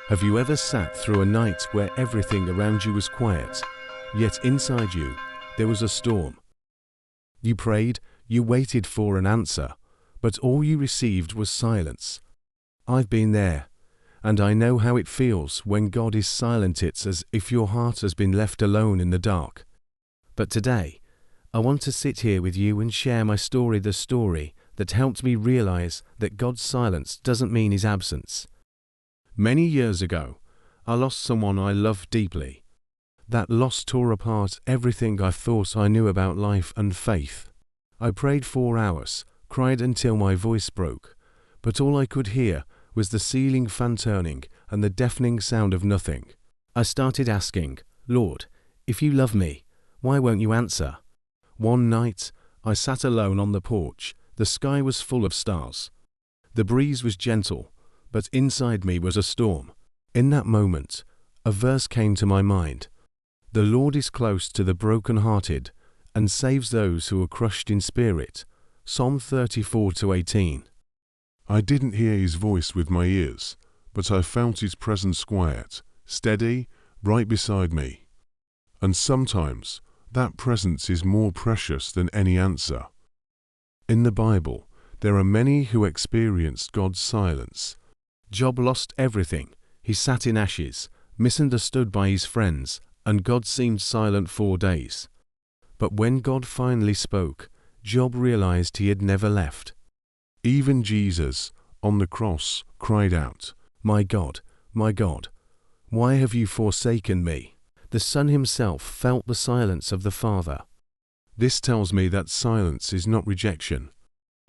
Have you ever sat through a night where everything around you was quiet, yet inside you there was a storm? You prayed, you waited for an answer, but all you received was silence. I've been there, and I know how it feels when God is silent. It's as if your heart has been left alone in the dark. But today, I want to sit here with you and share my story, the story that helped me realize that God's silence doesn't mean His absence. Many years ago, I lost someone I loved deeply. That loss tore apart everything I thought I knew about life and faith. I prayed for hours, cried until my voice broke, but all I could hear was the ceiling fan turning and the deafening sound of nothing. I started asking, Lord, if you love me, why won't you answer? One night, I sat alone on the porch. The sky was full of stars. The breeze was gentle, but inside me was a storm. In that moment, a verse came to my mind. The Lord is close to the brokenhearted and saves those who are crushed in spirit. Psalm 34:18. I didn't hear His voice with my ears, but I felt His presence quiet, steady, right beside me. And sometimes that presence is more precious than any answer. In the Bible, there are many who experienced God's silence. Job lost everything. He sat in ashes, misunderstood by his friends, and God seemed silent 4 days. But when God finally spoke, Job realized he had never left. Even Jesus, on the cross, cried out, my God, why have you forsaken me?" The Son himself felt the silence of the Father. This tells me that silence is not rejection.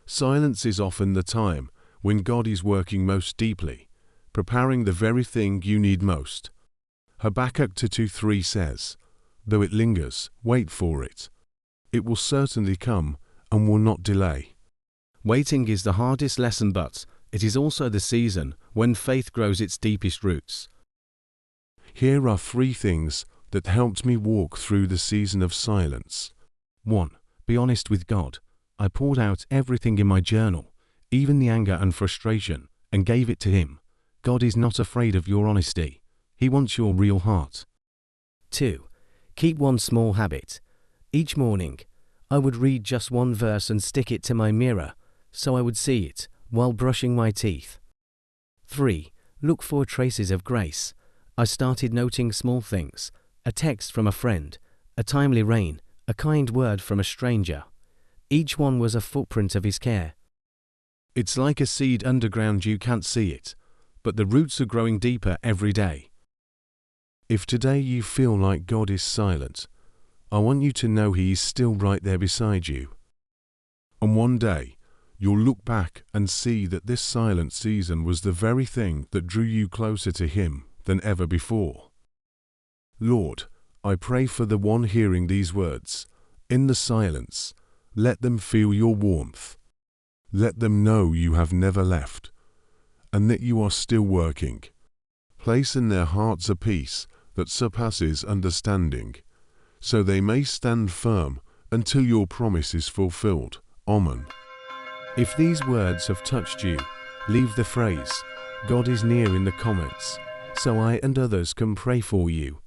Silence is often the time when God is working most deeply, preparing the very thing you need most. Habakkuk 2:3 says, though it lingers, wait for it. It will certainly come and will not delay. Waiting is the hardest lesson, but it is also the season when faith grows its deepest roots. Here are 3 things that helped me walk through the season of silence. 1. Be honest with God. I poured out everything in my journal, even the anger and frustration, and gave it to Him. God is not afraid of your honesty. He wants your real heart. 2. Keep one small habit. Each morning, I would read just one verse and stick it to my mirror, so I would see it while brushing my teeth. 3. Look for traces of grace. I started noting small things, a text from a friend, a timely rain, a kind word from a stranger. Each one was a footprint of His care. It's like a seed underground, you can't see it, but the roots are growing deeper every day. If today you feel like God is silent, I want you to know He is still right there beside you. And one day, you'll look back and see that this silent season was the very thing that drew you closer to Him than ever before. Lord, I pray for the one hearing these words. In the silence, let them feel your warmth. Let them know you have never left, and that you are still working. Place in their hearts a peace that surpasses understanding, so they may stand firm until your promise is fulfilled. Amen. If these words have touched you, leave the phrase, God is near, in the comments, so I and others can pray for you.